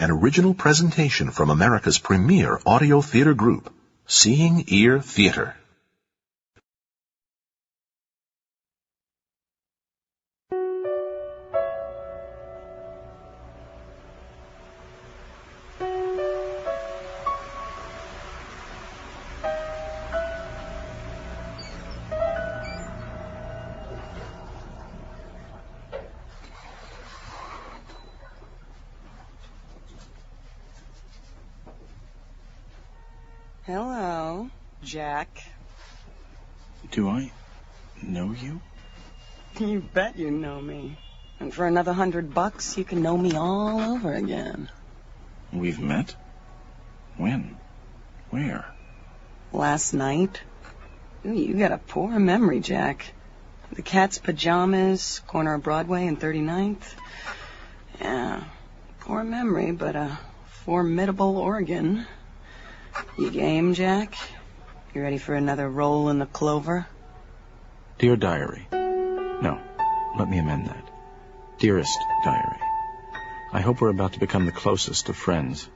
an original presentation from America's premier audio theater group, Seeing Ear Theater. Hello, Jack. Do I know you? You bet you know me. And for another $100, you can know me all over again. We've met? When? Where? Last night. Ooh, you got a poor memory, Jack. The Cat's Pajamas, corner of Broadway and 39th. Yeah, poor memory, but a formidable organ. You game, Jack? You ready for another roll in the clover? Dear Diary. No, let me amend that. Dearest Diary. I hope we're about to become the closest of friends.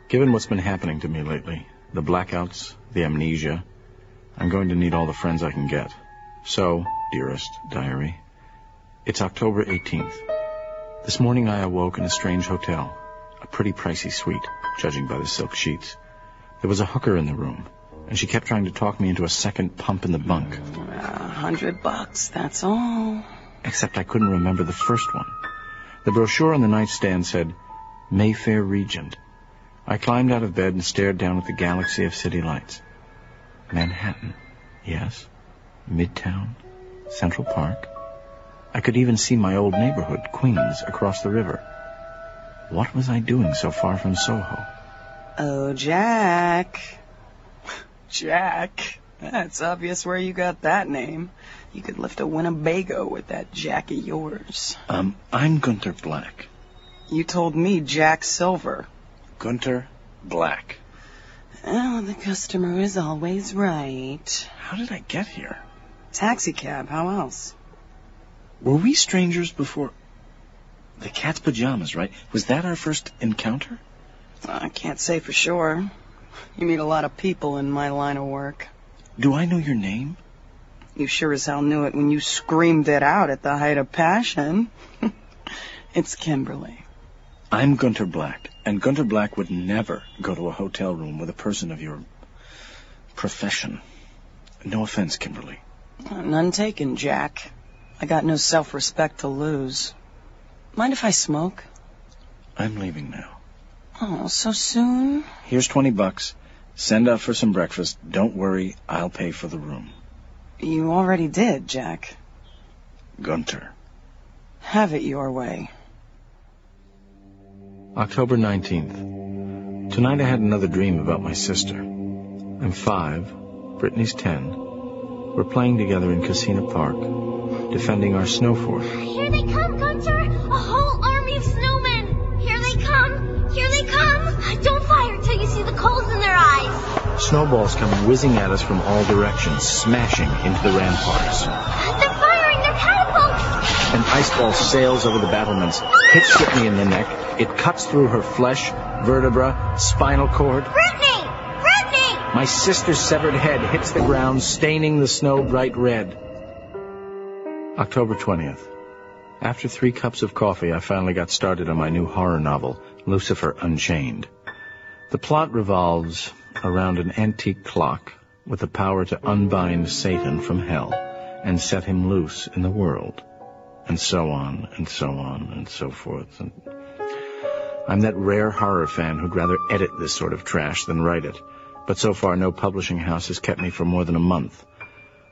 Given what's been happening to me lately, the blackouts, the amnesia, I'm going to need all the friends I can get. So, dearest Diary, it's October 18th. This morning I awoke in a strange hotel, a pretty pricey suite, judging by the silk sheets. There was a hooker in the room, and she kept trying to talk me into a second pump in the bunk. $100, that's all. Except I couldn't remember the first one. The brochure on the nightstand said, Mayfair Regent. I climbed out of bed and stared down at the galaxy of city lights. Manhattan, yes. Midtown, Central Park. I could even see my old neighborhood, Queens, across the river. What was I doing so far from Soho? Oh, Jack. Jack. It's obvious where you got that name. You could lift a Winnebago with that Jack of yours. I'm Gunther Black. You told me Jack Silver. Gunther Black. Oh, the customer is always right. How did I get here? Taxi cab, how else? Were we strangers before? The Cat's Pajamas, right? Was that our first encounter? I can't say for sure. You meet a lot of people in my line of work. Do I know your name? You sure as hell knew it when you screamed it out at the height of passion. It's Kimberly. I'm Gunther Black, and Gunther Black would never go to a hotel room with a person of your profession. No offense, Kimberly. None taken, Jack. I got no self-respect to lose. Mind if I smoke? I'm leaving now. Oh, so soon? Here's $20. Send out for some breakfast. Don't worry, I'll pay for the room. You already did, Jack. Gunther. Have it your way. October 19th. Tonight I had another dream about my sister. I'm 5, Brittany's 10. We're playing together in Casino Park, defending our snow fort. Here they come, Gunther! A whole army of snowmen! Here they come! Here they come! Don't fire till you see the coals in their eyes! Snowballs come whizzing at us from all directions, smashing into the ramparts. They're firing their catapults! An ice ball sails over the battlements, hits Brittany in the neck. It cuts through her flesh, vertebra, spinal cord. Brittany! Brittany! My sister's severed head hits the ground, staining the snow bright red. October 20th. After 3 cups of coffee, I finally got started on my new horror novel, Lucifer Unchained. The plot revolves around an antique clock with the power to unbind Satan from hell and set him loose in the world. And so on, and so on, and so forth. And I'm that rare horror fan who'd rather edit this sort of trash than write it. But so far, no publishing house has kept me for more than a month.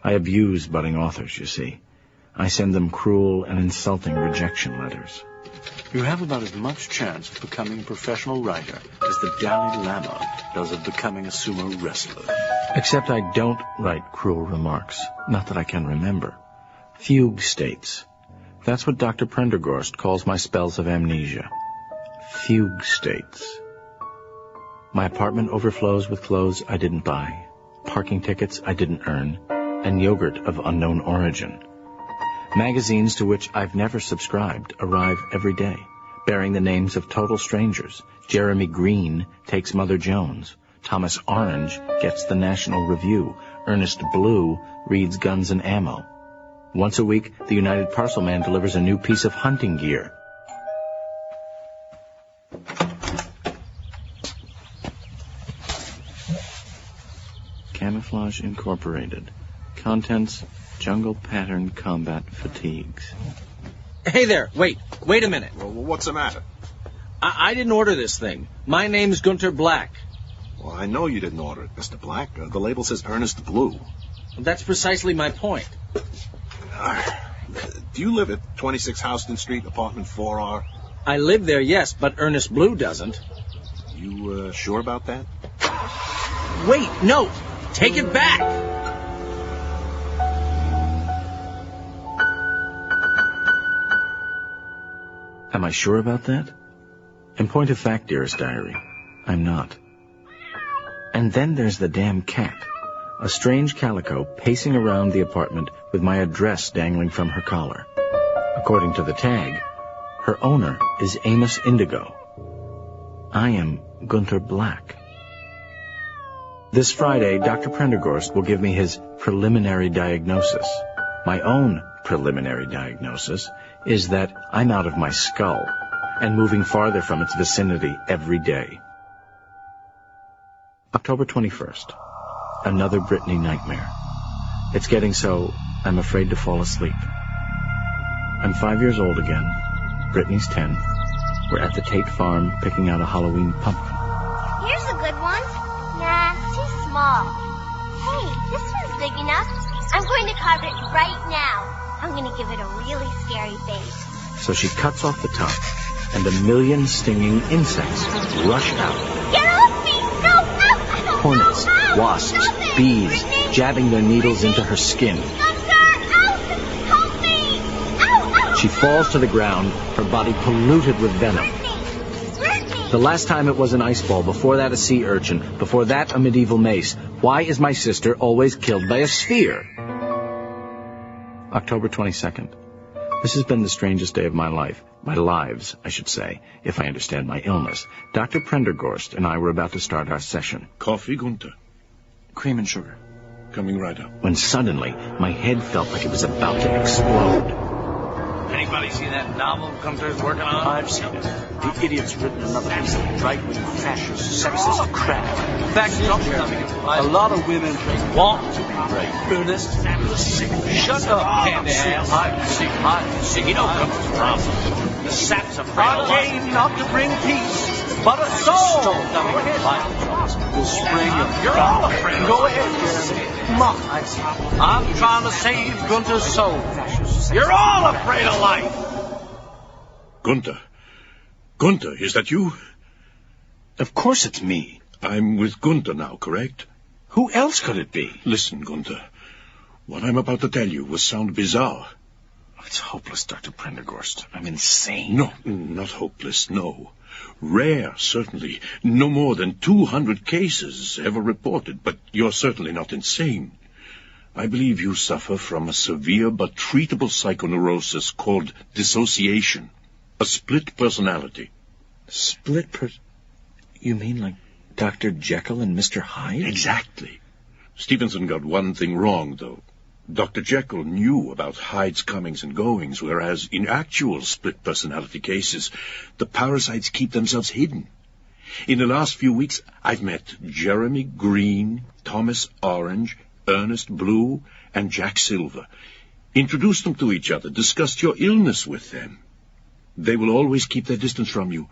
I abuse budding authors, you see. I send them cruel and insulting rejection letters. You have about as much chance of becoming a professional writer as the Dalai Lama does of becoming a sumo wrestler. Except I don't write cruel remarks. Not that I can remember. Fugue states. That's what Dr. Prendergast calls my spells of amnesia. Fugue states. My apartment overflows with clothes I didn't buy, parking tickets I didn't earn, and yogurt of unknown origin. Magazines to which I've never subscribed arrive every day, bearing the names of total strangers. Jeremy Green takes Mother Jones. Thomas Orange gets the National Review. Ernest Blue reads Guns and Ammo. Once a week, the United Parcel Man delivers a new piece of hunting gear. Camouflage Incorporated. Contents, jungle pattern combat fatigues. Hey there, wait a minute. Well, what's the matter? I didn't order this thing. My name's Gunther Black. Well, I know you didn't order it, Mr. Black. The label says Ernest Blue. That's precisely my point. Do you live at 26 Houston Street, apartment 4R? I live there, yes, but Ernest Blue doesn't. You sure about that? Wait, no! Take it back! Am I sure about that? In point of fact, dearest diary, I'm not. And then there's the damn cat. A strange calico pacing around the apartment with my address dangling from her collar. According to the tag, her owner is Amos Indigo. I am Gunther Black. This Friday, Dr. Prendergast will give me his preliminary diagnosis. My own preliminary diagnosis is that I'm out of my skull and moving farther from its vicinity every day. October 21st. Another Brittany nightmare. It's getting so I'm afraid to fall asleep. I'm 5 years old again. Brittany's 10. We're at the Tate farm picking out a Halloween pumpkin. Here's a good one. Nah, too small. Hey, this one's big enough. I'm going to carve it right now. I'm going to give it a really scary face. So she cuts off the top, and a million stinging insects rush out. Get off me! No! No! Hornets, No! wasps, Stop it! bees, Brittany! jabbing their needles into her skin. Gunther! Ow! Help me! Ow! Ow! She falls to the ground, her body polluted with venom. Brittany! The last time it was an ice ball, before that a sea urchin, before that a medieval mace. Why is my sister always killed by a sphere? October 22nd. This has been the strangest day of my life. My lives, I should say, if I understand my illness. Dr. Prendergast and I were about to start our session. Coffee, Gunther? Cream and sugar. Coming right up. When suddenly, my head felt like it was about to explode. Anybody see that novel Gunther's working on? I've seen it. The idiot's written another piece of right-wing, fascist, sexist crap. In fact, a lot of women want to be raped. Ernest, Shut up, candy ass. I'm sick. You know Gunther's problem. The sap's afraid of I came not to bring peace, but a soul. Go ahead. We'll spring you. You're all afraid of Go ahead. Come on. I'm trying to save Gunther's soul. You're all afraid of life. Gunther? Gunther, is that you? Of course it's me. I'm with Gunther now, correct? Who else could it be? Listen, Gunther. What I'm about to tell you will sound bizarre. It's hopeless, Dr. Prendergast. I'm insane. No, not hopeless, no. Rare, certainly. No more than 200 cases ever reported, but you're certainly not insane. I believe you suffer from a severe but treatable psychoneurosis called dissociation, a split personality. You mean like Dr. Jekyll and Mr. Hyde? Exactly. Stevenson got one thing wrong, though. Dr. Jekyll knew about Hyde's comings and goings, whereas in actual split personality cases, the parasites keep themselves hidden. In the last few weeks, I've met Jeremy Green, Thomas Orange, Ernest Blue, and Jack Silver. Introduced them to each other, discussed your illness with them. They will always keep their distance from you.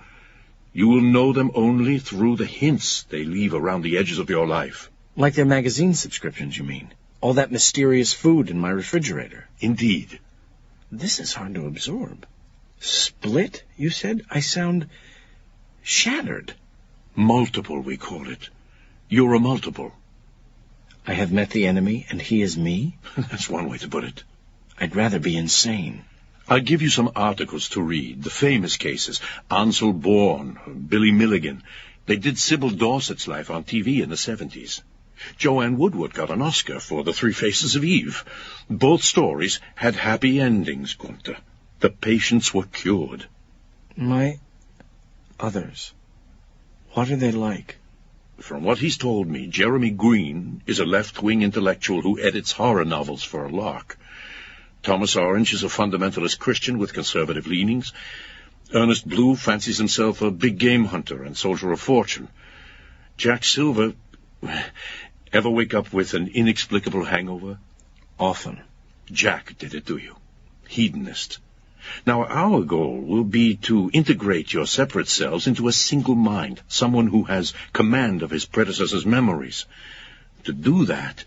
You will know them only through the hints they leave around the edges of your life. Like their magazine subscriptions, you mean? All that mysterious food in my refrigerator. Indeed. This is hard to absorb. Split, you said? I sound shattered. Multiple, we call it. You're a multiple. I have met the enemy, and he is me? That's one way to put it. I'd rather be insane. I'll give you some articles to read. The famous cases. Ansel Bourne, Billy Milligan. They did Sybil Dorset's life on TV in the 70s. Joanne Woodward got an Oscar for The Three Faces of Eve. Both stories had happy endings, Gunther. The patients were cured. My Others. What are they like? From what he's told me, Jeremy Green is a left-wing intellectual who edits horror novels for a lark. Thomas Orange is a fundamentalist Christian with conservative leanings. Ernest Blue fancies himself a big game hunter and soldier of fortune. Jack Silver... Ever wake up with an inexplicable hangover? Often. Jack did it to you. Hedonist. Now, our goal will be to integrate your separate selves into a single mind, someone who has command of his predecessor's memories. To do that,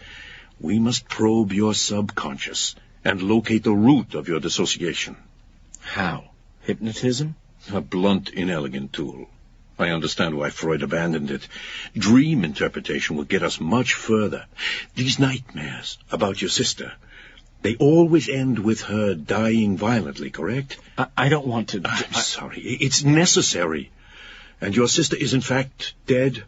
we must probe your subconscious and locate the root of your dissociation. How? Hypnotism? A blunt, inelegant tool. I understand why Freud abandoned it. Dream interpretation will get us much further. These nightmares about your sister, they always end with her dying violently, correct? I don't want to... I'm sorry. It's necessary. And your sister is in fact dead,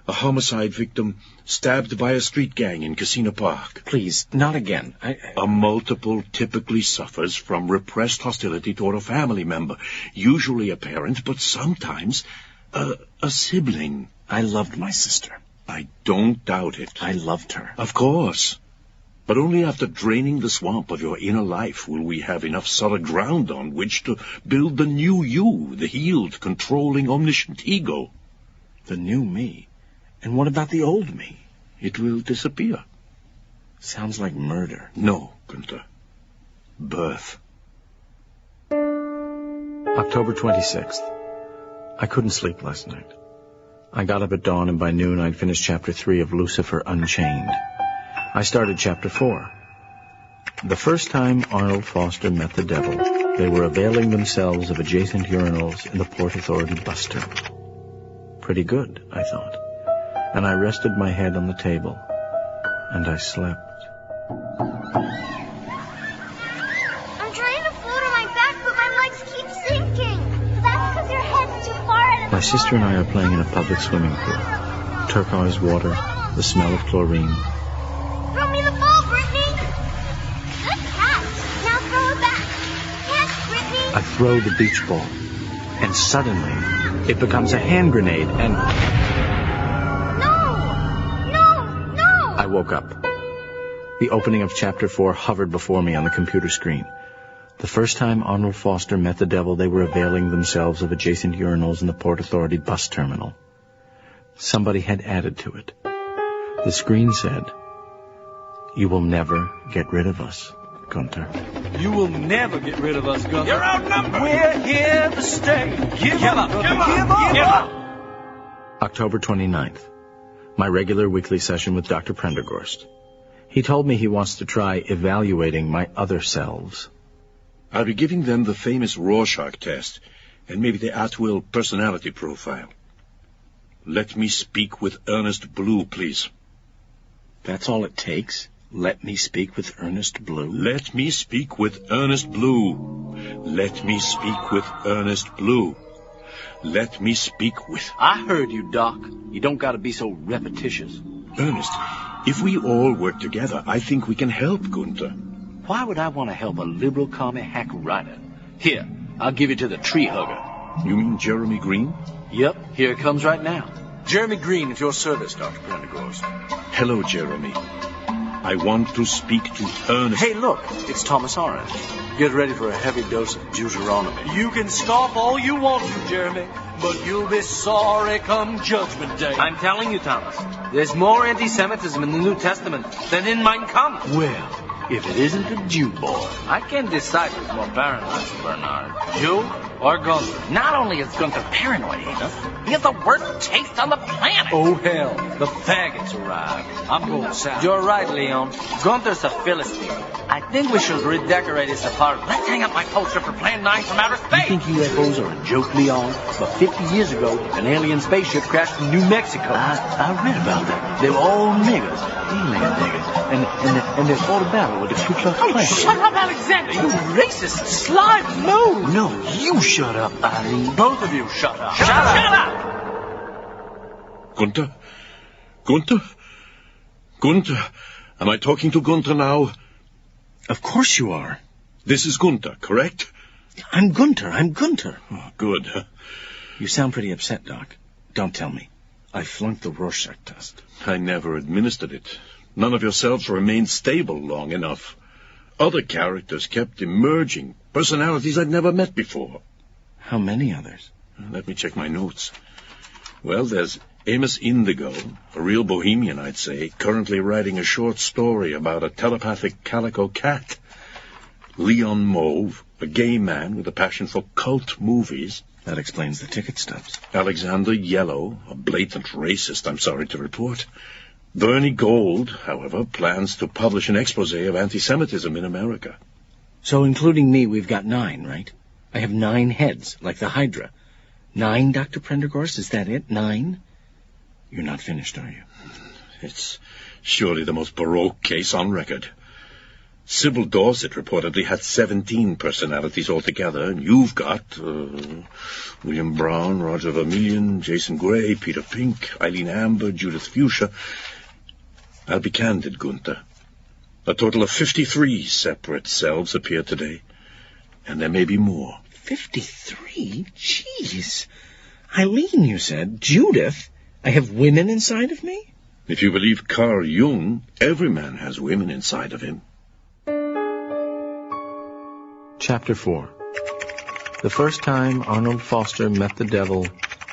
a homicide victim, stabbed by a street gang in Casino Park. Please, not again. A multiple typically suffers from repressed hostility toward a family member, usually a parent, but sometimes a sibling. I loved my sister. I don't doubt it. I loved her. Of course. But only after draining the swamp of your inner life will we have enough solid ground on which to build the new you, the healed, controlling, omniscient ego. The new me? And what about the old me? It will disappear. Sounds like murder. No, Gunther. Birth. October 26th. I couldn't sleep last night. I got up at dawn, and by noon I'd finished Chapter 3 of Lucifer Unchained. I started Chapter 4. The first time Arnold Foster met the devil, they were availing themselves of adjacent urinals in the Port Authority bus terminal. Pretty good, I thought. And I rested my head on the table, and I slept. I'm trying to float on my back, but my legs keep sinking. That's because your head's too far out of the My sister and I are playing in a public swimming pool. Turquoise water, the smell of chlorine. Throw me the ball, Brittany! Good catch! Now throw it back! Catch, Brittany! I throw the beach ball, and suddenly it becomes a hand grenade, and... No! I woke up. The opening of Chapter 4 hovered before me on the computer screen. The first time Arnold Foster met the devil, they were availing themselves of adjacent urinals in the Port Authority bus terminal. Somebody had added to it. The screen said, "You will never get rid of us, Gunther." You will never get rid of us, Gunther. You're outnumbered. We're here to stay. Give up. October 29th. My regular weekly session with Dr. Prendergast. He told me he wants to try evaluating my other selves. I'll be giving them the famous Rorschach test, and maybe the at-will personality profile. Let me speak with Ernest Blue, please. That's all it takes? Let me speak with Ernest Blue? Let me speak with Ernest Blue. Let me speak with Ernest Blue. Let me speak with... I heard you, Doc. You don't gotta be so repetitious. Ernest, if we all work together, I think we can help Gunther. Why would I want to help a liberal commie hack writer? Here, I'll give you to the tree hugger. You mean Jeremy Green? Yep, here it comes right now. Jeremy Green, at your service, Dr. Prendergast. Hello, Jeremy. I want to speak to Ernest... Hey, look, it's Thomas Orange. Get ready for a heavy dose of Deuteronomy. You can scoff all you want to, Jeremy, but you'll be sorry come Judgment Day. I'm telling you, Thomas, there's more anti-Semitism in the New Testament than in Mein Kampf. Well, if it isn't the Jew boy. I can't decide who's more paranoid, Bernard. Jew or Gunther? Not only is Gunther paranoid, he has the worst taste on the planet. Oh, hell, the faggots arrived. I'm going south. You're right, Leon. Gunther's a Philistine. I think we should redecorate his apartment. Let's hang up my poster for Plan 9 from outer space. You think UFOs are a joke, Leon? But 50 years ago, an alien spaceship crashed in New Mexico. I read about that. They were all niggers. Alien niggers. And they fought a battle with the Ku Klux Klan. Oh, shut up, Alexander, you racist slime. No, you shut up, Eileen. Both of you shut up. Shut up! Gunther? Gunther? Gunther? Am I talking to Gunther now? Of course you are. This is Gunther, correct? I'm Gunther. Oh, good. You sound pretty upset, Doc. Don't tell me. I flunked the Rorschach test. I never administered it. None of yourselves remained stable long enough. Other characters kept emerging, personalities I'd never met before. How many others? Let me check my notes. Well, there's Amos Indigo, a real bohemian, I'd say, currently writing a short story about a telepathic calico cat. Leon Mauve, a gay man with a passion for cult movies. That explains the ticket stubs. Alexander Yellow, a blatant racist, I'm sorry to report. Bernie Gould, however, plans to publish an expose of anti-Semitism in America. So including me, we've got 9, right? I have 9 heads, like the Hydra. 9, Dr. Prendergast, is that it? 9? You're not finished, are you? It's surely the most baroque case on record. Sybil Dorset reportedly had 17 personalities altogether, and you've got William Brown, Roger Vermillion, Jason Gray, Peter Pink, Eileen Amber, Judith Fuchsia. I'll be candid, Gunther. A total of 53 separate selves appear today, and there may be more. 53? Jeez. Eileen, you said. Judith? I have women inside of me? If you believe Carl Jung, every man has women inside of him. Chapter 4. The first time Arnold Foster met the devil,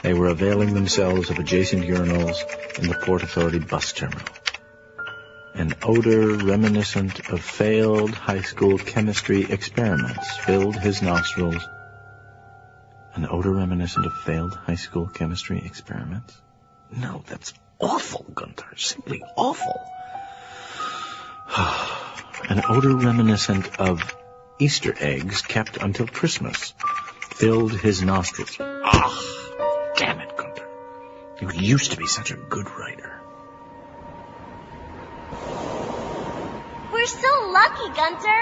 they were availing themselves of adjacent urinals in the Port Authority bus terminal. An odor reminiscent of failed high school chemistry experiments filled his nostrils. An odor reminiscent of failed high school chemistry experiments? No, that's awful, Gunther. Simply awful. An odor reminiscent of Easter eggs kept until Christmas filled his nostrils. Ah, damn it, Gunther. You used to be such a good writer. We're so lucky, Gunther.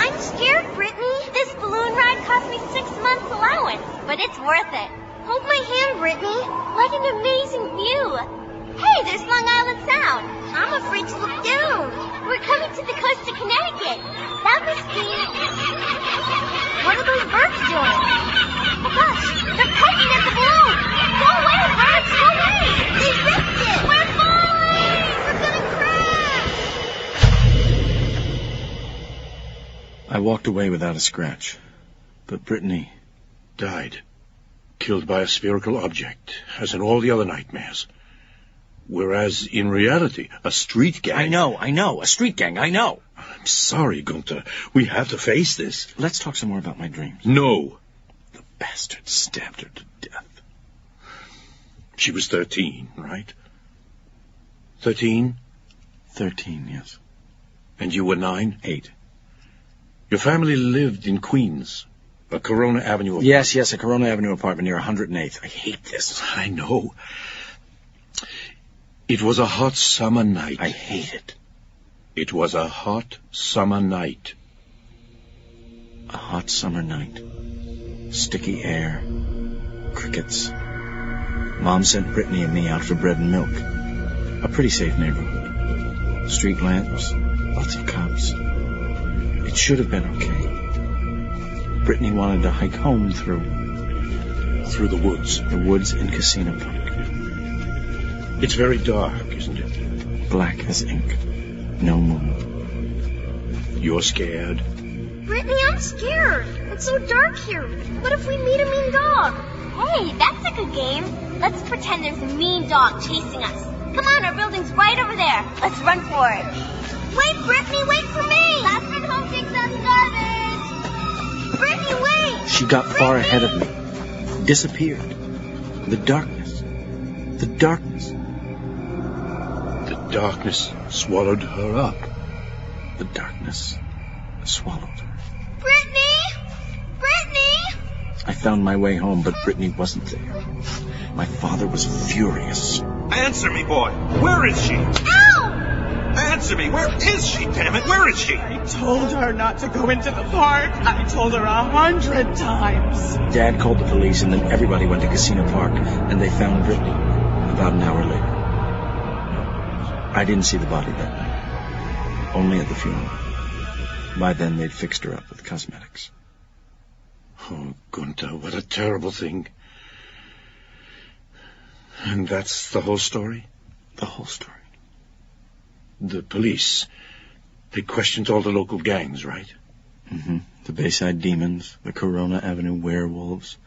I'm scared, Brittany. This balloon ride cost me 6 months' allowance, but it's worth it. Hold my hand, Brittany. What an amazing view. Hey, there's Long Island Sound. I'm afraid to look down. We're coming to the coast of Connecticut. That must be... What are those birds doing? Oh, gosh, they're pecking at the balloon. Go away, birds, go away. They ripped it. We're falling. We're going to crash. I walked away without a scratch, but Brittany Died. Killed by a spherical object, as in all the other nightmares. Whereas, in reality, a street gang... I know, a street gang, I know. I'm sorry, Gunther. We have to face this. Let's talk some more about my dreams. No. The bastard stabbed her to death. She was 13, right? 13? 13, yes. And you were 9? 8. Your family lived in Queens, a Corona Avenue apartment. Yes, a Corona Avenue apartment near 108th. I hate this. I know. It was a hot summer night. I hate it. It was a hot summer night. A hot summer night. Sticky air. Crickets. Mom sent Brittany and me out for bread and milk. A pretty safe neighborhood. Street lamps. Lots of cops. It should have been okay. Brittany wanted to hike home through the woods. The woods in Casino Park. It's very dark, isn't it? Black as ink. No moon. You're scared? Brittany, I'm scared. It's so dark here. What if we meet a mean dog? Hey, that's a good game. Let's pretend there's a mean dog chasing us. Come on, our building's right over there. Let's run for it. Wait, Brittany, wait for me. Last one home takes out garbage. Brittany, wait. She got far ahead of me. Disappeared. The darkness. The darkness. The darkness swallowed her up. The darkness swallowed her. Brittany! Brittany! I found my way home, but Brittany wasn't there. My father was furious. Answer me, boy. Where is she? Ow! Answer me. Where is she, damn it? Where is she? I told her not to go into the park. I told her 100 times. Dad called the police, and then everybody went to Casino Park, and they found Brittany about an hour later. I didn't see the body that night. Only at the funeral. By then, they'd fixed her up with cosmetics. Oh, Gunther, what a terrible thing. And that's the whole story? The whole story. The police, they questioned all the local gangs, right? Mm-hmm. The Bayside Demons, the Corona Avenue Werewolves.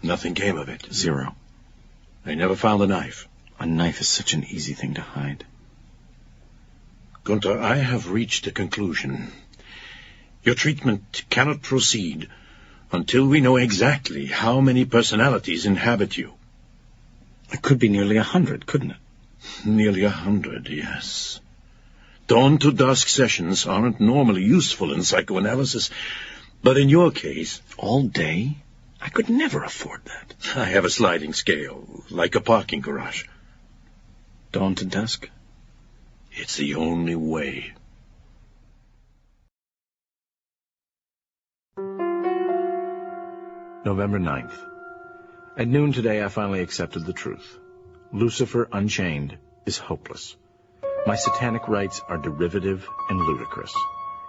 Nothing came of it. Zero. They never found a knife. A knife is such an easy thing to hide. Gunther, I have reached a conclusion. Your treatment cannot proceed until we know exactly how many personalities inhabit you. It could be nearly 100, couldn't it? Nearly 100, yes. Dawn to dusk sessions aren't normally useful in psychoanalysis, but in your case... All day? I could never afford that. I have a sliding scale, like a parking garage. Dawn to dusk? It's the only way. November 9th. At noon today, I finally accepted the truth. Lucifer Unchained is hopeless. My satanic rites are derivative and ludicrous.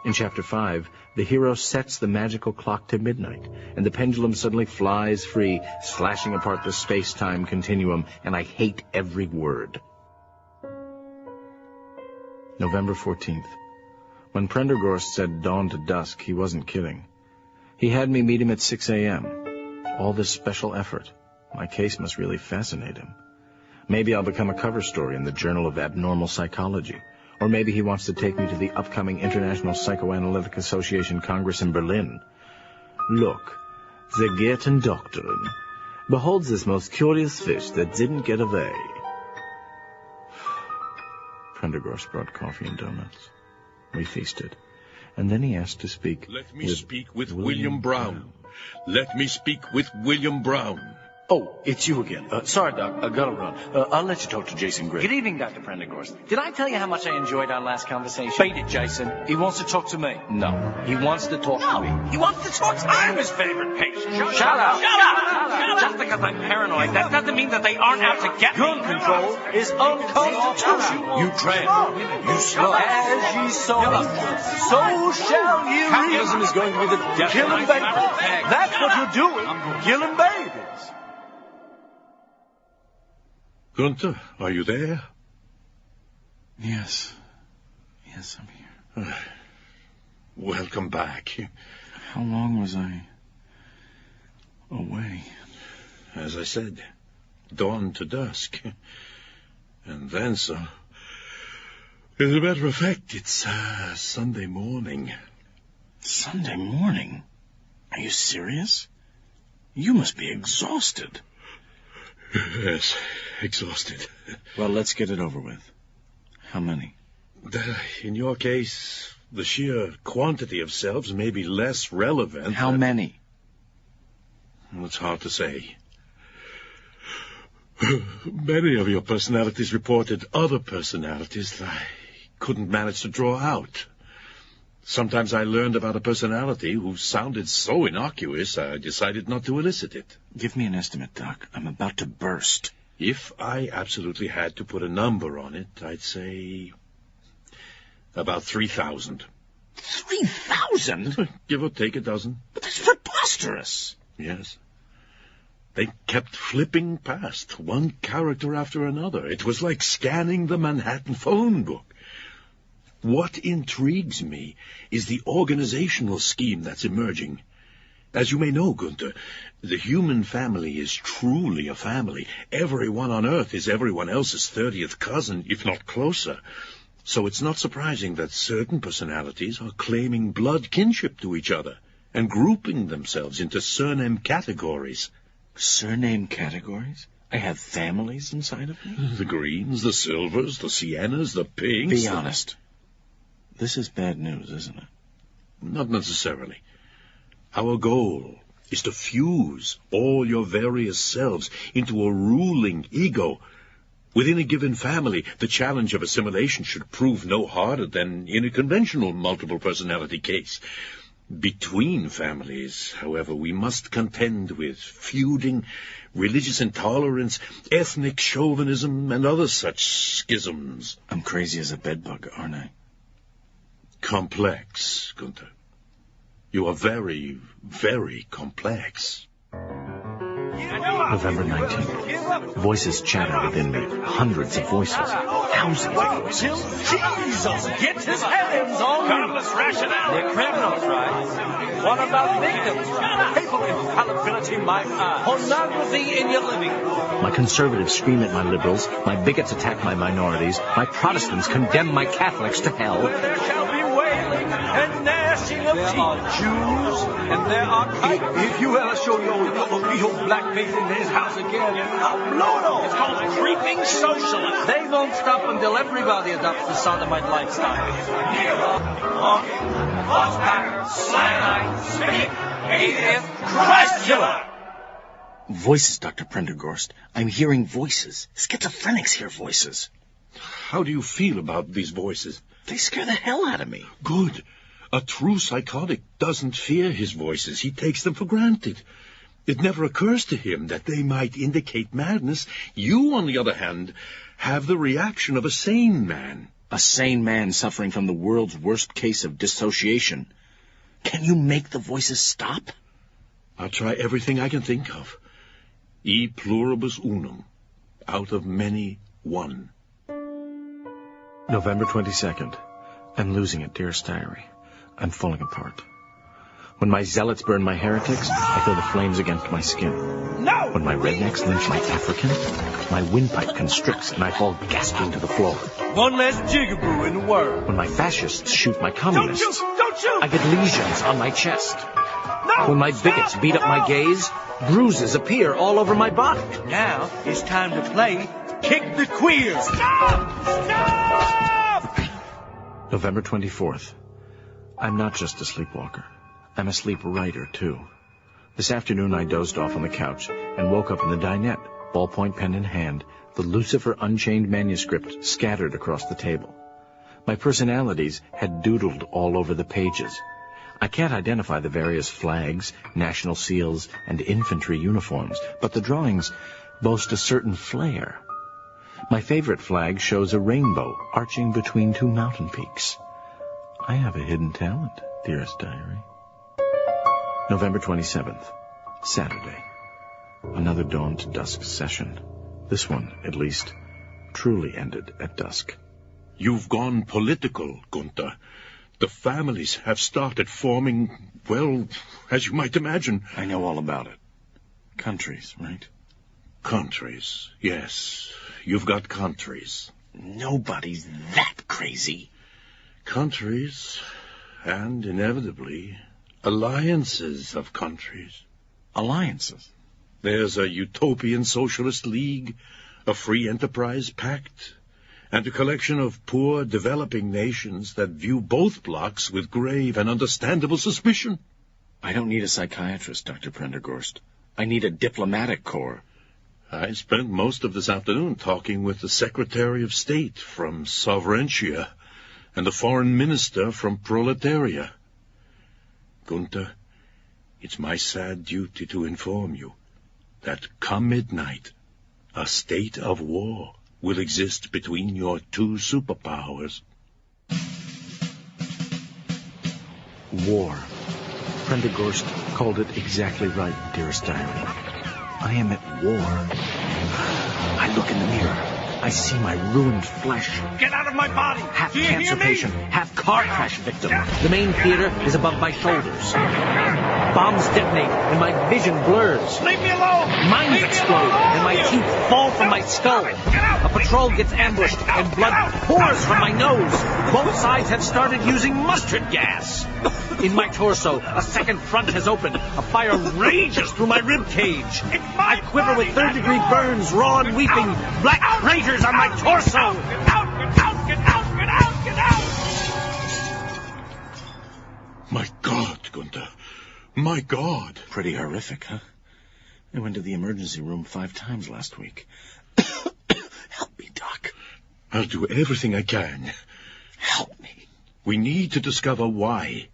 In Chapter 5, the hero sets the magical clock to midnight, and the pendulum suddenly flies free, slashing apart the space-time continuum, and I hate every word. November 14th. When Prendergast said dawn to dusk, he wasn't kidding. He had me meet him at 6 a.m. All this special effort. My case must really fascinate him. Maybe I'll become a cover story in the Journal of Abnormal Psychology. Or maybe he wants to take me to the upcoming International Psychoanalytic Association Congress in Berlin. Look, the Geerten Doctorin beholds this most curious fish that didn't get away. Prendergast brought coffee and donuts. We feasted. And then he asked to speak Let me speak with William Brown. Let me speak with William Brown. Oh, it's you again. Sorry, Doc. I gotta run. I'll let you talk to Jason Gray. Good evening, Dr. Prendergast. Did I tell you how much I enjoyed our last conversation? Beat it, Jason. He wants to talk to me. No, he wants to talk to me. He wants to talk to me. I'm his favorite patient. Shut up. Just because I'm paranoid, that doesn't mean that they aren't out to get me. Gun control is unconstitutional. You tramp. You slut. As ye sow, so shall you reap. Capitalism is going to be the death Killing babies. That's what you're doing. Killing babies. Gunther, are you there? Yes. Yes, I'm here. Welcome back. How long was I away? As I said, dawn to dusk. And then some. As a matter of fact, it's Sunday morning. Sunday morning? Are you serious? You must be exhausted. Yes, exhausted. Well, let's get it over with. How many? In your case, the sheer quantity of selves may be less relevant. How many? Well, it's hard to say. Many of your personalities reported other personalities that I couldn't manage to draw out. Sometimes I learned about a personality who sounded so innocuous, I decided not to elicit it. Give me an estimate, Doc. I'm about to burst. If I absolutely had to put a number on it, I'd say about 3,000. 3,000? Give or take a dozen. But that's preposterous. Yes. They kept flipping past, one character after another. It was like scanning the Manhattan phone book. What intrigues me is the organizational scheme that's emerging. As you may know, Gunther, the human family is truly a family. Everyone on Earth is everyone else's 30th cousin, if not closer. So it's not surprising that certain personalities are claiming blood kinship to each other and grouping themselves into surname categories. Surname categories? I have families inside of me? The greens, the silvers, the siennas, the pinks. Be honest. This is bad news, isn't it? Not necessarily. Our goal is to fuse all your various selves into a ruling ego. Within a given family, the challenge of assimilation should prove no harder than in a conventional multiple personality case. Between families, however, we must contend with feuding, religious intolerance, ethnic chauvinism, and other such schisms. I'm crazy as a bedbug, aren't I? Complex, Gunther. You are very, very complex. And November 19th. Voices chatter within me. Hundreds of voices. Thousands of voices. Jesus gets his hands on Godless rationale. They're criminals, right? What about victims? Papal infallibility, my pornography in your living room. My conservatives scream at my liberals. My bigots attack my minorities. My Protestants condemn my Catholics to hell. There shall be wailing and gnashing of teeth. There are Jews and there are If you ever show your black face in his house again, I'll blow it off. It's called creeping socialism. They won't stop until everybody adopts the sodomite lifestyle. Horseback, slang, spit, atheist, Christ killer. Voices, Dr. Prendergast. I'm hearing voices. Schizophrenics hear voices. How do you feel about these voices? They scare the hell out of me. Good. A true psychotic doesn't fear his voices. He takes them for granted. It never occurs to him that they might indicate madness. You, on the other hand, have the reaction of a sane man. A sane man suffering from the world's worst case of dissociation. Can you make the voices stop? I'll try everything I can think of. E pluribus unum. Out of many, one. November 22nd. I'm losing it, dearest diary. I'm falling apart. When my zealots burn my heretics, I feel the flames against my skin. No! When my rednecks lynch my African, my windpipe constricts and I fall gasping to the floor. One less jigaboo in the world. When my fascists shoot my communists, Don't shoot! I get lesions on my chest. No! When my bigots beat up my gays, bruises appear all over my body. Now it's time to play Kick the Queer. Stop! November 24th. I'm not just a sleepwalker. I'm a sleep writer, too. This afternoon I dozed off on the couch and woke up in the dinette, ballpoint pen in hand, the Lucifer Unchained manuscript scattered across the table. My personalities had doodled all over the pages. I can't identify the various flags, national seals, and infantry uniforms, but the drawings boast a certain flair. My favorite flag shows a rainbow arching between two mountain peaks. I have a hidden talent, dearest diary. November 27th, Saturday. Another dawn to dusk session. This one, at least, truly ended at dusk. You've gone political, Gunther. The families have started forming, well, as you might imagine. I know all about it. Countries, right? Countries, yes. You've got countries. Nobody's that crazy. Countries, and inevitably, alliances of countries. Alliances? There's a utopian socialist league, a free enterprise pact, and a collection of poor developing nations that view both blocs with grave and understandable suspicion. I don't need a psychiatrist, Dr. Prendergast. I need a diplomatic corps. I spent most of this afternoon talking with the Secretary of State from Sovereigntia and the Foreign Minister from Proletaria. Gunther, it's my sad duty to inform you that come midnight, a state of war will exist between your two superpowers. War. Prendergast called it exactly right, dearest diary. I am at war. I look in the mirror. I see my ruined flesh. Get out of my body! Half cancer patient, half car crash victim. The main theater is above my shoulders. Bombs detonate and my vision blurs. Leave me alone! Mines explode and my teeth fall from my skull. A patrol gets ambushed and blood pours from my nose. Both sides have started using mustard gas. In my torso, a second front has opened. A fire rages through my rib cage. I quiver with third-degree burns, raw and weeping. Black craters on my torso. Get out! Get out! Get out! Get out! Get out! My God, Gunther. My God. Pretty horrific, huh? I went to the emergency room 5 times last week. Help me, Doc. I'll do everything I can. Help me. We need to discover why.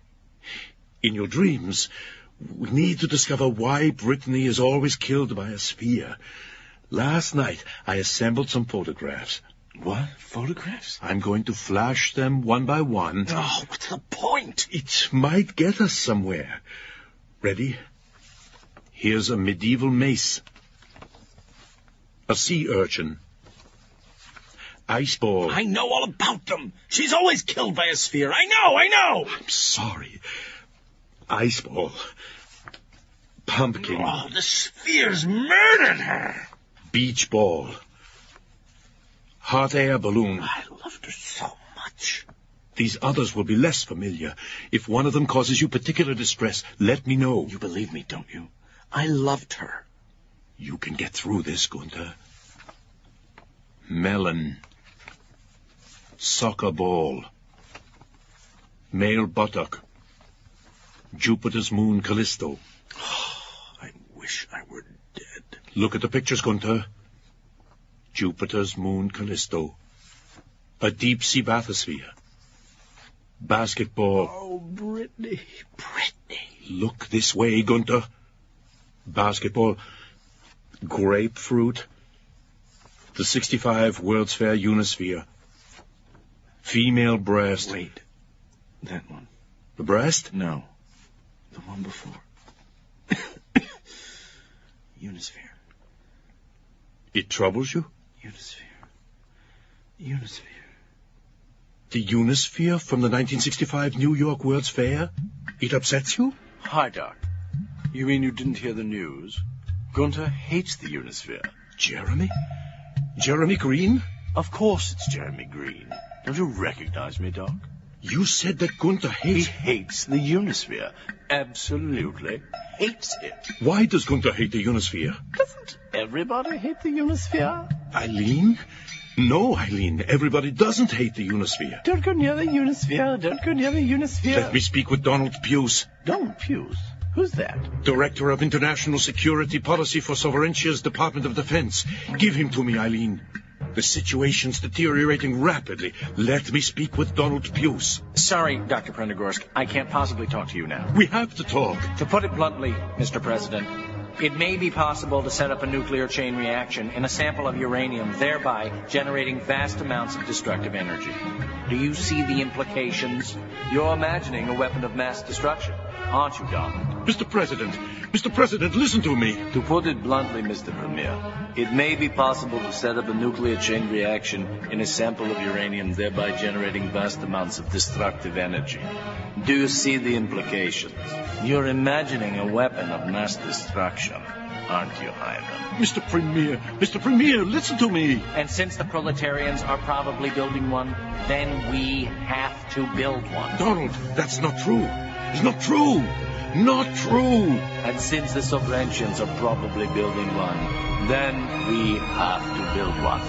In your dreams, we need to discover why Brittany is always killed by a sphere. Last night, I assembled some photographs. What? Photographs? I'm going to flash them one by one. Oh, what's the point? It might get us somewhere. Ready? Here's a medieval mace. A sea urchin. Ice ball. I know all about them. She's always killed by a sphere. I know. I'm sorry. Ice ball. Pumpkin. Oh, the spheres murdered her. Beach ball. Hot air balloon. I loved her so much. These others will be less familiar. If one of them causes you particular distress, let me know. You believe me, don't you? I loved her. You can get through this, Gunther. Melon. Soccer ball. Male buttock. Jupiter's moon Callisto. I wish I were dead. Look at the pictures, Gunther. Jupiter's moon Callisto. A deep-sea bathysphere. Basketball. Oh, Brittany. Look this way, Gunther. Basketball. Grapefruit. The 65 World's Fair Unisphere. Female breast. Wait. That one. The breast? No. The one before. Unisphere. It troubles you? Unisphere. The Unisphere from the 1965 New York World's Fair? It upsets you? Hi, Doc. You mean you didn't hear the news? Gunther hates the Unisphere. Jeremy? Jeremy Green? Of course it's Jeremy Green. Don't you recognize me, Doc? You said that Gunther hates... He hates the Unisphere. Absolutely hates it. Why does Gunther hate the Unisphere? Doesn't everybody hate the Unisphere? Eileen? No, Eileen. Everybody doesn't hate the Unisphere. Don't go near the Unisphere. Don't go near the Unisphere. Let me speak with Donald Puce. Donald Puce? Who's that? Director of International Security Policy for Sovereigntia's Department of Defense. Give him to me, Eileen. The situation's deteriorating rapidly. Let me speak with Donald Puce. Sorry, Dr. Prendergast. I can't possibly talk to you now. We have to talk. To put it bluntly, Mr. President, it may be possible to set up a nuclear chain reaction in a sample of uranium, thereby generating vast amounts of destructive energy. Do you see the implications? You're imagining a weapon of mass destruction, aren't you, Donald? Mr. President, listen to me. To put it bluntly, Mr. Premier, it may be possible to set up a nuclear chain reaction in a sample of uranium, thereby generating vast amounts of destructive energy. Do you see the implications? You're imagining a weapon of mass destruction, aren't you, Hyman? Mr. Premier, listen to me. And since the proletarians are probably building one, then we have to build one. Donald, that's not true. It's not true. Not true. And since the Sovereigntians are probably building one, then we have to build one.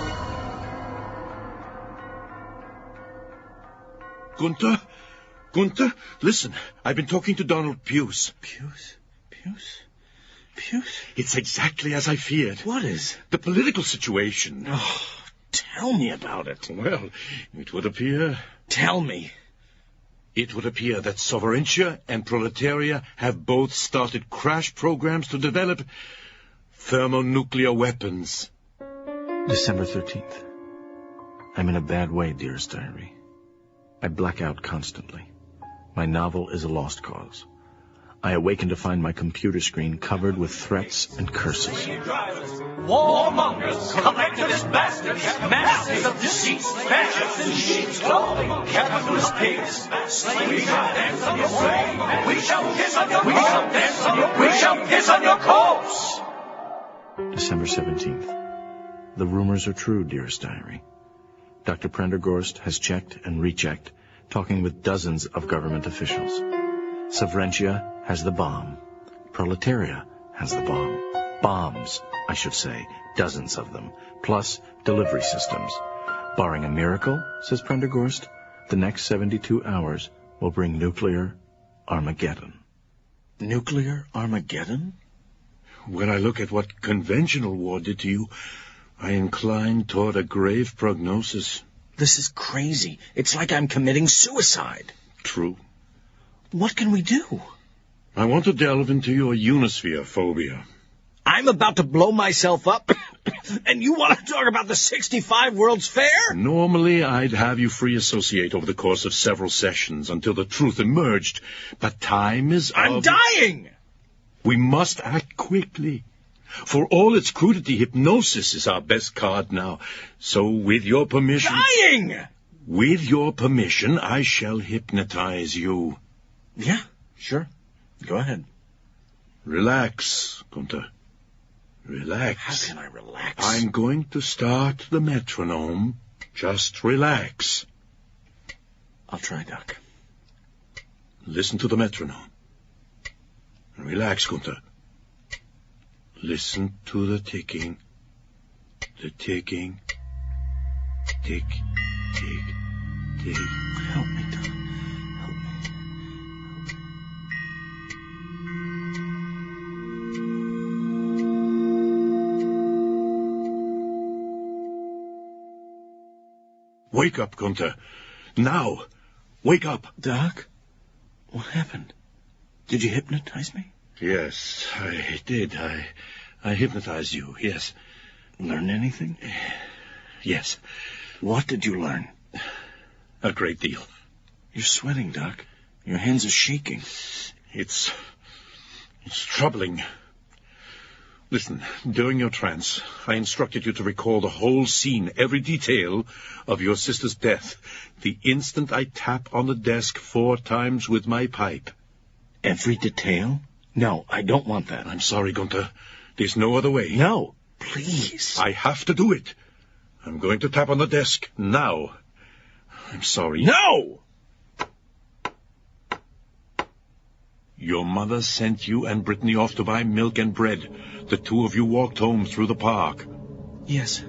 Gunther, listen. I've been talking to Donald Puce. Puce? It's exactly as I feared. What is? The political situation. Oh, tell me about it. Well, it would appear... Tell me. It would appear that Sovereigntia and Proletaria have both started crash programs to develop thermonuclear weapons. December 13th. I'm in a bad way, dearest diary. I black out constantly. My novel is a lost cause. I awaken to find my computer screen covered with threats and curses. Warmongers, collectivist bastards, masters of deceit, fascists in sheep's clothing, capitalist pigs. We shall dance on your grave, and we shall piss on your corpse. We shall piss on your corpse. December 17th. The rumors are true, dearest diary. Dr. Prendergast has checked and rechecked, talking with dozens of government officials. Sovereigntia has the bomb. Proletaria has the bomb. Bombs, I should say, dozens of them, plus delivery systems. Barring a miracle, says Prendergast, the next 72 hours will bring nuclear Armageddon. Nuclear Armageddon? When I look at what conventional war did to you, I incline toward a grave prognosis. This is crazy. It's like I'm committing suicide. True. What can we do? I want to delve into your Unisphere phobia. I'm about to blow myself up, and you want to talk about the 65 World's Fair? Normally, I'd have you free associate over the course of several sessions until the truth emerged, but time is I'm dying! We must act quickly. For all its crudity, hypnosis is our best card now. So, with your permission... Dying! With your permission, I shall hypnotize you. Yeah, sure. Go ahead. Relax, Gunther. Relax. How can I relax? I'm going to start the metronome. Just relax. I'll try, Doc. Listen to the metronome. Relax, Gunther. Listen to the ticking. The ticking. Tick, tick, tick. Help me, Doc. Help me. Wake up, Gunther. Now. Wake up. Doc? What happened? Did you hypnotize me? Yes, I did. I hypnotized you, yes. Learn anything? Yes. What did you learn? A great deal. You're sweating, Doc. Your hands are shaking. It's troubling. Listen, during your trance, I instructed you to recall the whole scene, every detail of your sister's death, the instant I tap on the desk 4 times with my pipe. Every detail? No, I don't want that. I'm sorry, Gunther. There's no other way. No, please. I have to do it. I'm going to tap on the desk now. I'm sorry. No! Your mother sent you and Brittany off to buy milk and bread. The 2 of you walked home through the park. Yes,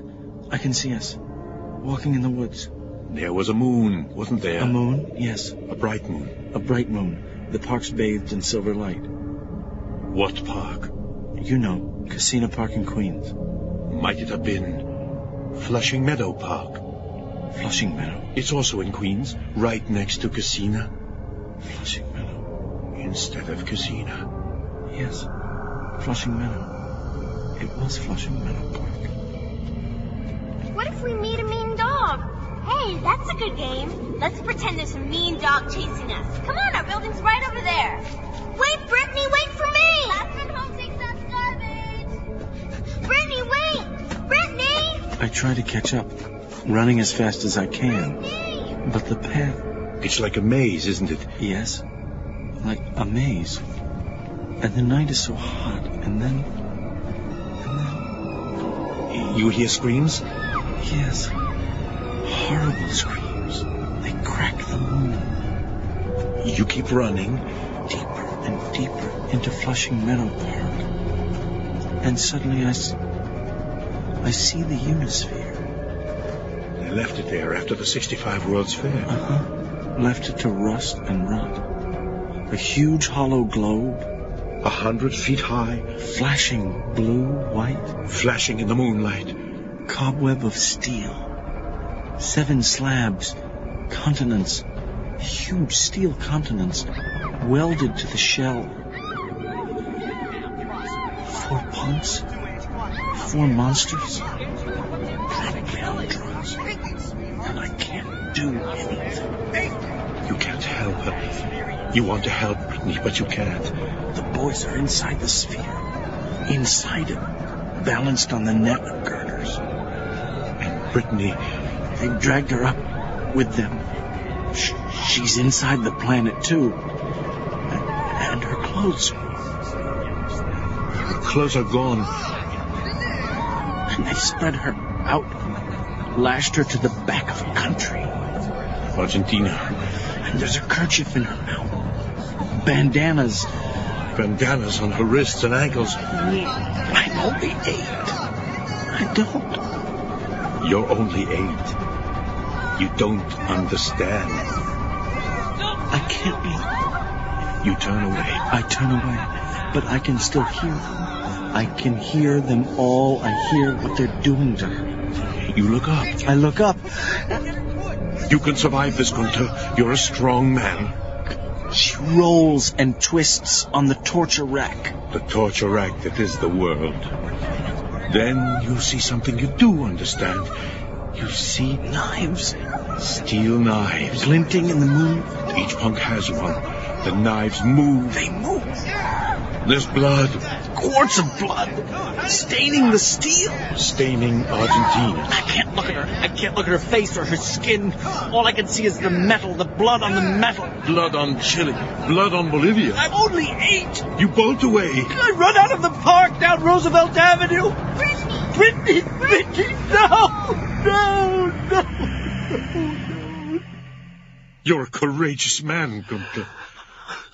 I can see us. Walking in the woods. There was a moon, wasn't there? A moon? Yes. A bright moon. A bright moon. The park's bathed in silver light. What park? You know, Casino Park in Queens. Might it have been Flushing Meadow Park? Flushing Meadow? It's also in Queens, right next to Casino. Flushing Meadow. Instead of Casino. Yes, Flushing Meadow. It was Flushing Meadow Park. What if we meet a mean dog? Hey, that's a good game. Let's pretend there's a mean dog chasing us. Come on, our building's right over there. Wait, Brittany, wait for me! Last one home takes out garbage. Brittany, wait! Brittany! I try to catch up, running as fast as I can. But the path... It's like a maze, isn't it? Yes, like a maze. And the night is so hot, and then... You hear screams? Yes. Horrible screams. They crack the moon. You keep running. Deeper and deeper into Flushing Meadow Park. And suddenly I see the Unisphere. They left it there after the 65 World's Fair. Uh-huh. Left it to rust and rot. A huge hollow globe. 100 feet high. Flashing blue, white. Flashing in the moonlight. Cobweb of steel. 7 slabs. Continents. Huge steel continents. Welded to the shell. 4 punks. 4 monsters. Probably on drugs. And I can't do anything. You can't help her. You want to help Brittany, but you can't. The boys are inside the sphere. Inside it. Balanced on the net of girders. And Brittany... They dragged her up with them. She's inside the planet, too. And her clothes. Her clothes are gone. And they spread her out. Lashed her to the back of a country. Argentina. And there's a kerchief in her mouth. Bandanas. Bandanas on her wrists and ankles. I'm only 8. I don't. You're only 8. You don't understand. I can't be. You turn away. I turn away, but I can still hear them. I can hear them all. I hear what they're doing to her. You look up. I look up. You can survive this, Gunther. You're a strong man. She rolls and twists on the torture rack. The torture rack that is the world. Then you see something you do understand. You see knives. Steel knives. Glinting in the moon. Each punk has one. The knives move. They move. There's blood. quarts of blood, staining the steel. Staining Argentina. I can't look at her. I can't look at her face or her skin. All I can see is the metal, the blood on the metal. Blood on Chile. Blood on Bolivia. I'm only 8. You bolt away. I run out of the park down Roosevelt Avenue. Brittany! No! You're a courageous man, Gunther.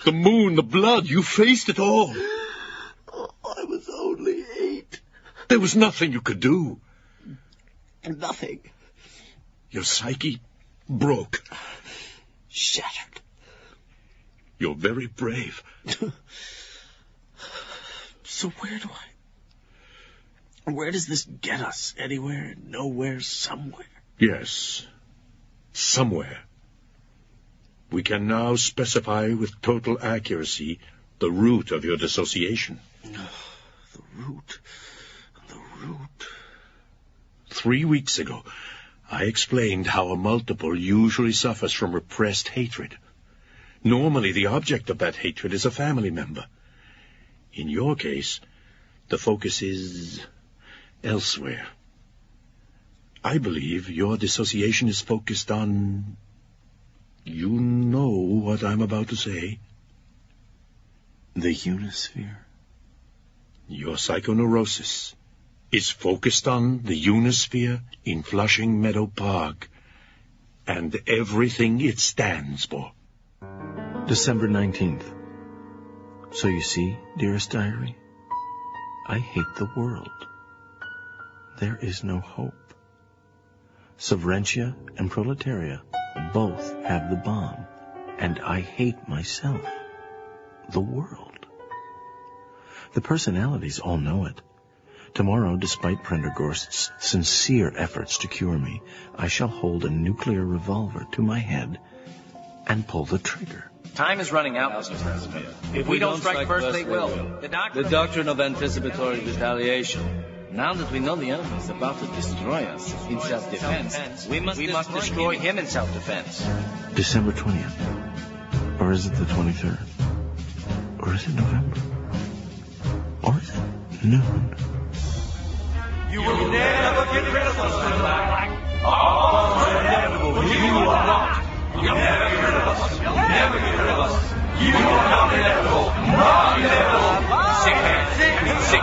The moon, the blood, you faced it all. I was only 8. There was nothing you could do. Nothing. Your psyche broke. Shattered. You're very brave. So where does this get us? Anywhere, nowhere, somewhere? Yes. Somewhere. We can now specify with total accuracy the root of your dissociation. The root. 3 weeks ago, I explained how a multiple usually suffers from repressed hatred. Normally, the object of that hatred is a family member. In your case, the focus is elsewhere. I believe your dissociation is focused on... You know what I'm about to say. The Unisphere. Your psychoneurosis is focused on the Unisphere in Flushing Meadow Park and everything it stands for. December 19th. So you see, dearest diary, I hate the world. There is no hope. Sovereigntia and Proletaria both have the bomb, and I hate myself, the world. The personalities all know it. Tomorrow, despite Prendergast's sincere efforts to cure me, I shall hold a nuclear revolver to my head and pull the trigger. Time is running out, Mr. President. If we don't strike first, they will. The doctrine of anticipatory retaliation. Now that we know the enemy is about to destroy us in self-defense, we must destroy him in self-defense. December 20th. Or is it the 23rd? Or is it November? Or is it noon? You will never get rid of us, Black. All are inevitable. You are not. You'll never get rid of us. You'll never get rid of us. You are not inevitable. Not inevitable. 6,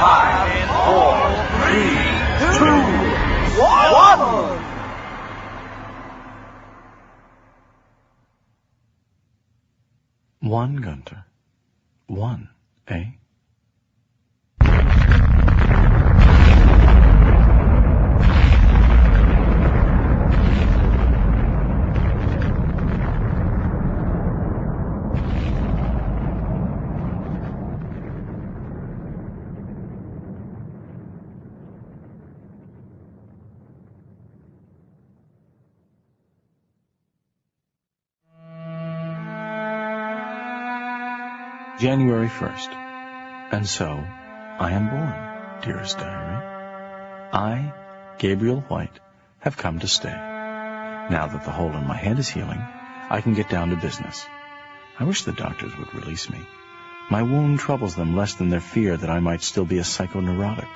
5, 4, 3, 2, 1. 1, Gunther. 1, eh? January 1st. And so, I am born, dearest diary. I, Gabriel White, have come to stay. Now that the hole in my head is healing, I can get down to business. I wish the doctors would release me. My wound troubles them less than their fear that I might still be a psychoneurotic.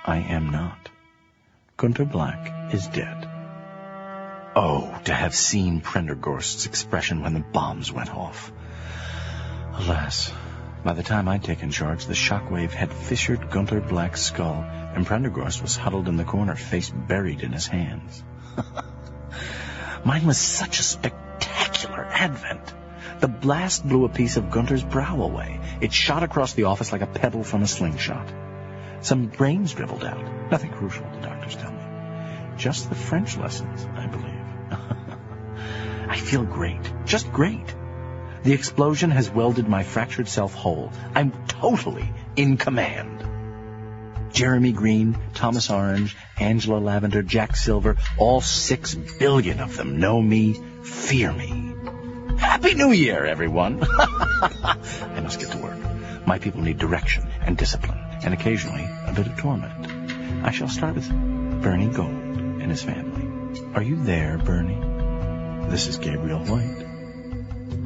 I am not. Gunther Black is dead. Oh, to have seen Prendergast's expression when the bombs went off. Alas, by the time I'd taken charge, the shockwave had fissured Gunther Black's skull, and Prendergast was huddled in the corner, face buried in his hands. Mine was such a spectacular advent. The blast blew a piece of Gunther's brow away. It shot across the office like a pebble from a slingshot. Some brains dribbled out. Nothing crucial, the doctors tell me. Just the French lessons, I believe. I feel great. Just great. The explosion has welded my fractured self whole. I'm totally in command. Jeremy Green, Thomas Orange, Angela Lavender, Jack Silver, all 6 billion of them know me, fear me. Happy New Year, everyone. I must get to work. My people need direction and discipline, and occasionally a bit of torment. I shall start with Bernie Gould and his family. Are you there, Bernie? This is Gabriel White.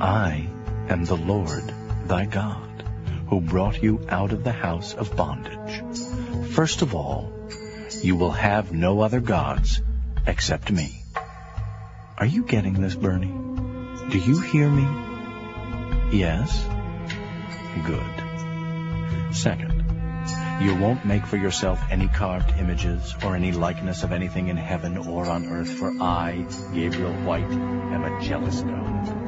I am the Lord thy God, who brought you out of the house of bondage. First of all, you will have no other gods except me. Are you getting this, Bernie? Do you hear me? Yes? Good. Second, you won't make for yourself any carved images or any likeness of anything in heaven or on earth, for I, Gabriel White, am a jealous God.